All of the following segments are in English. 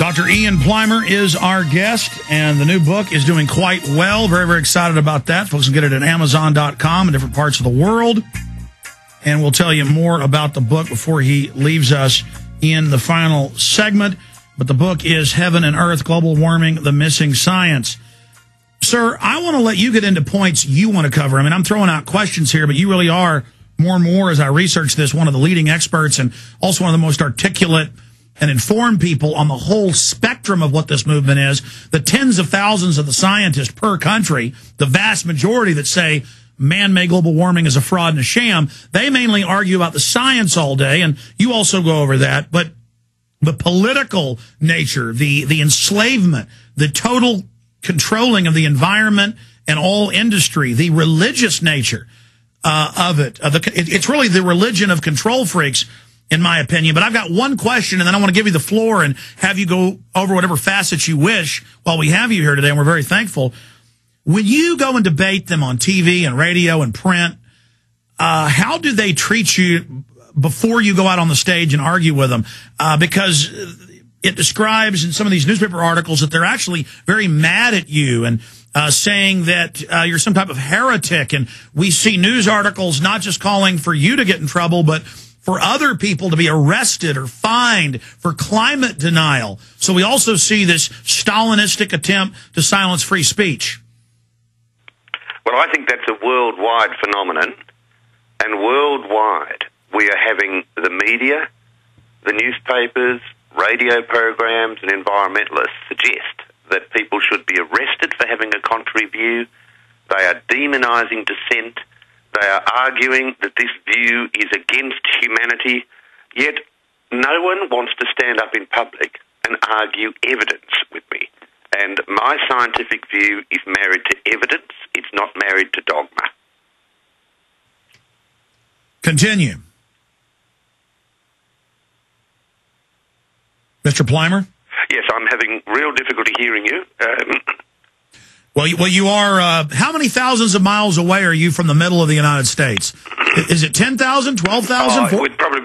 Dr. Ian Plimer is our guest, and the new book is doing quite well. Very, very excited about that. Folks can get it at Amazon.com in different parts of the world. And we'll tell you more about the book before he leaves us in the final segment. But the book is Heaven and Earth, Global Warming, the Missing Science. Sir, I want to let you get into points you want to cover. I mean, I'm throwing out questions here, but you really are, more and more as I research this, one of the leading experts and also one of the most articulate and inform people on the whole spectrum of what this movement is. The tens of thousands of the scientists per country, the vast majority that say man-made global warming is a fraud and a sham, they mainly argue about the science all day, and you also go over that. But the political nature, the enslavement, the total controlling of the environment and all industry, the religious nature of it, it's really the religion of control freaks, in my opinion. But I've got one question, and then I want to give you the floor and have you go over whatever facets you wish while we have you here today, and we're very thankful. When you go and debate them on TV and radio and print, how do they treat you before you go out on the stage and argue with them? Because it describes in some of these newspaper articles that they're actually very mad at you and saying that you're some type of heretic. And we see news articles not just calling for you to get in trouble, but for other people to be arrested or fined for climate denial. So we also see this Stalinistic attempt to silence free speech. Well, I think that's a worldwide phenomenon. And worldwide, we are having the media, the newspapers, radio programs, and environmentalists suggest that people should be arrested for having a contrary view. They are demonizing dissent. They are arguing that this view is against humanity, yet no one wants to stand up in public and argue evidence with me. And my scientific view is married to evidence. It's not married to dogma. Continue. Mr. Plimer? Yes, I'm having real difficulty hearing you. Well, you are, how many thousands of miles away are you from the middle of the United States? Is it 10,000, 12,000? It would probably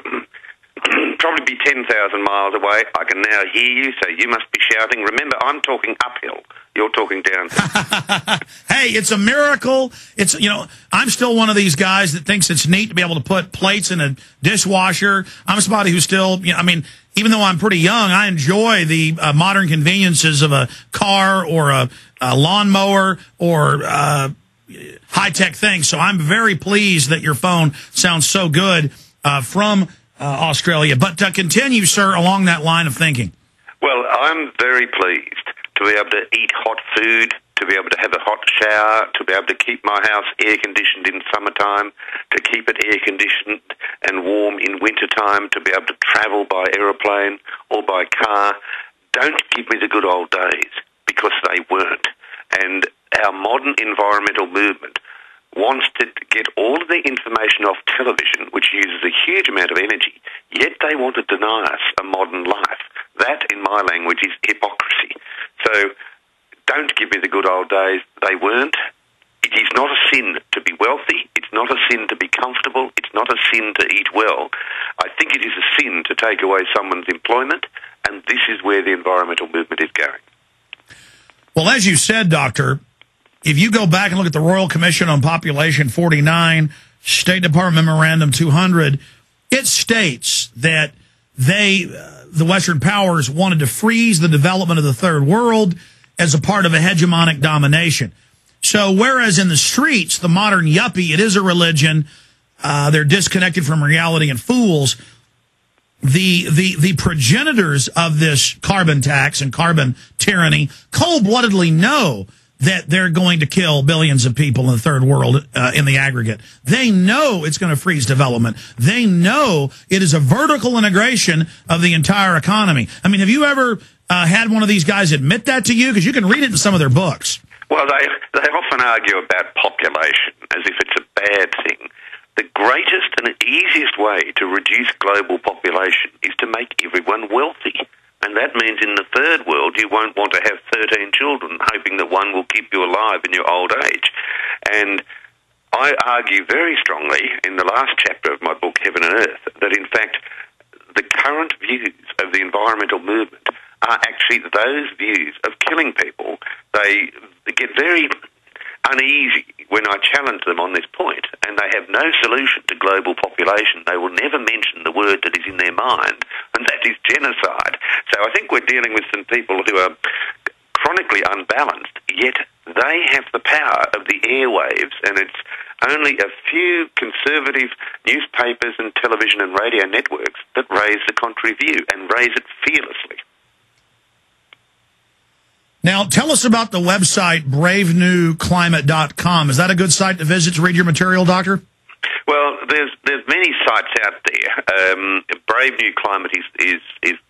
be 10,000 miles away. I can now hear you, so you must be shouting. Remember, I'm talking uphill. You're talking downhill. Hey, it's a miracle. It's, you know, I'm still one of these guys that thinks it's neat to be able to put plates in a dishwasher. I'm somebody who still, you know, I mean, even though I'm pretty young, I enjoy the modern conveniences of a car or a lawnmower or high-tech things. So I'm very pleased that your phone sounds so good from Australia. But continue, sir, along that line of thinking. Well, I'm very pleased to be able to eat hot food, to be able to have a hot shower, to be able to keep my house air-conditioned in summertime, to keep it air-conditioned and warm in wintertime, to be able to travel by aeroplane or by car. Don't give me the good old days, because they weren't. And our modern environmental movement wants to get all of the information off television, which uses a huge amount of energy, yet they want to deny us a modern life. That, in my language, is hypocrisy. So don't give me the good old days. They weren't. It is not a sin to be wealthy. It's not a sin to be comfortable. It's not a sin to eat well. I think it is a sin to take away someone's employment, and this is where the environmental movement is going. Well, as you said, Doctor, if you go back and look at the Royal Commission on Population 49, State Department Memorandum 200, it states that the Western powers, wanted to freeze the development of the third world as a part of a hegemonic domination. So whereas in the streets, the modern yuppie, it is a religion, they're disconnected from reality and fools, the progenitors of this carbon tax and carbon tyranny cold-bloodedly know that they're going to kill billions of people in the third world in the aggregate. They know it's going to freeze development. They know it is a vertical integration of the entire economy. I mean, have you ever had one of these guys admit that to you? Because you can read it in some of their books. Well, they often argue about population as if it's a bad thing. The greatest and easiest way to reduce global population is to make everyone wealthy. And that means in the third world you won't want to have 13 children, hoping that one will keep you alive in your old age. And I argue very strongly in the last chapter of my book, Heaven and Earth, that in fact the current views of the environmental movement are actually those views of killing people. They get very uneasy when I challenge them on this point, and they have no solution to global population. They will never mention the word that is in their mind, and that is genocide. So I think we're dealing with some people who are chronically unbalanced, yet they have the power of the airwaves, and it's only a few conservative newspapers and television and radio networks that raise the contrary view, and raise it fearlessly. Now, tell us about the website bravenewclimate.com. Is that a good site to visit to read your material, Doctor? Well, there's many sites out there. Brave New Climate is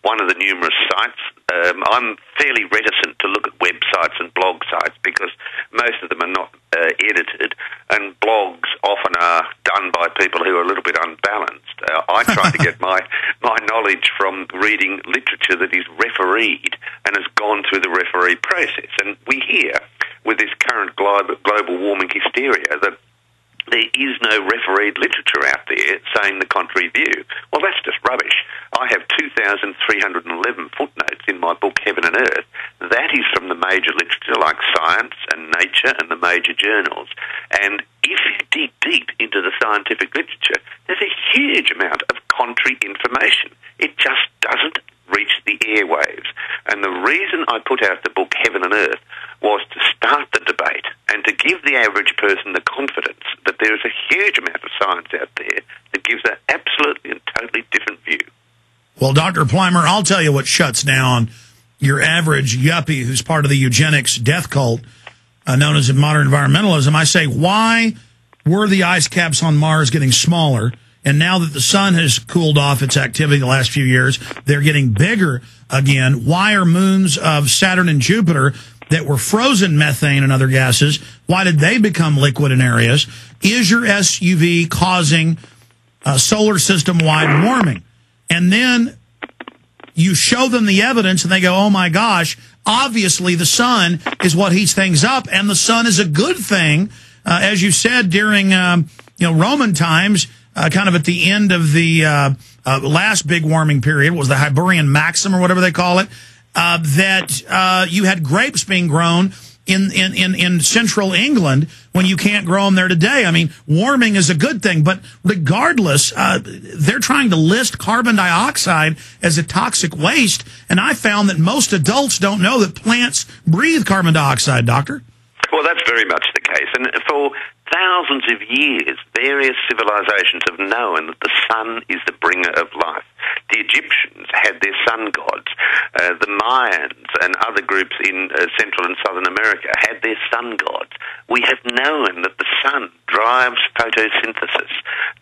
one of the numerous sites. I'm fairly reticent to look at websites and blog sites because most of them are not edited, and blogs often are done by people who are a little bit unbalanced. I try to get my knowledge from reading literature that is refereed and has gone through the referee process. And we hear, with this current global warming hysteria, that there is no refereed literature out there saying the contrary view. Well, that's just rubbish. I have 2,311 footnotes in my book, Heaven and Earth. That is from the major literature like Science and Nature and the major journals. And if you dig deep into the scientific literature, there's a huge amount of contrary information. It just doesn't reach the airwaves. And the reason I put out the book Heaven and Earth was to start the debate and to give the average person the confidence that there is a huge amount of science out there that gives an absolutely and totally different view. Well, Dr. Plimer, I'll tell you what shuts down your average yuppie who's part of the eugenics death cult known as modern environmentalism. I say, why were the ice caps on Mars getting smaller? And now that the sun has cooled off its activity the last few years, they're getting bigger again. Why are moons of Saturn and Jupiter that were frozen methane and other gases, why did they become liquid in areas? Is your SUV causing solar system-wide warming? And then you show them the evidence and they go, oh my gosh, obviously the sun is what heats things up, and the sun is a good thing. As you said during Roman times, kind of at the end of the last big warming period, was the Hyborian Maxim or whatever they call it, that you had grapes being grown in central England when you can't grow them there today. I mean, warming is a good thing, but regardless, they're trying to list carbon dioxide as a toxic waste, and I found that most adults don't know that plants breathe carbon dioxide, Doctor. Well, that's very much the case, and for thousands of years, various civilizations have known that the sun is the bringer of life. The Egyptians had their sun gods. The Mayans and other groups in Central and Southern America had their sun gods. We have known that the sun drives photosynthesis.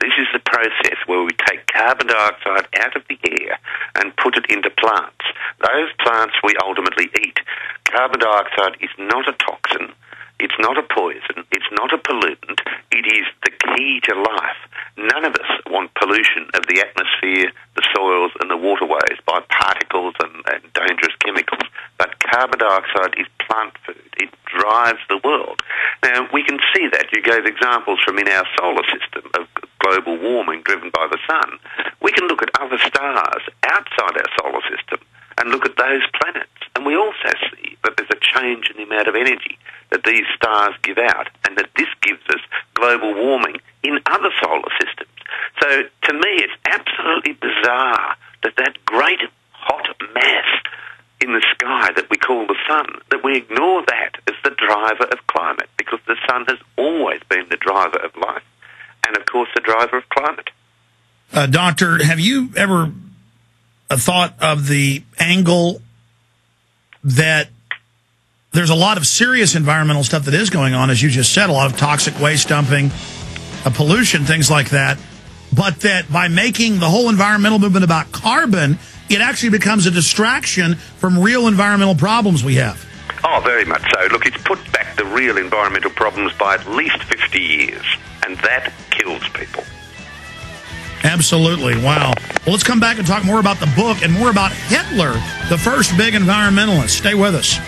This is the process where we take carbon dioxide out of the air and put it into plants. Those plants we ultimately eat. Carbon dioxide is not a toxin. It's not a poison. It's not a pollutant. It is the key to life. None of us want pollution of the atmosphere, the soils, and the waterways by particles and dangerous chemicals. But carbon dioxide is plant food. It drives the world. Now, we can see that. You gave examples from in our solar system of global warming driven by the sun. We can look at other stars outside our solar system and look at those planets. And we also see that there's a change in the amount of energy that these stars give out, and that this gives us global warming in other solar systems. So, to me, it's absolutely bizarre that that great hot mass in the sky that we call the sun, that we ignore that as the driver of climate, because the sun has always been the driver of life, and, of course, the driver of climate. Doctor, have you ever thought of the angle that there's a lot of serious environmental stuff that is going on, as you just said, a lot of toxic waste dumping, pollution, things like that, but that by making the whole environmental movement about carbon, it actually becomes a distraction from real environmental problems we have? Oh, very much so. Look, it's put back the real environmental problems by at least 50 years, and that kills people. Absolutely. Wow. Well, let's come back and talk more about the book and more about Hitler, the first big environmentalist. Stay with us.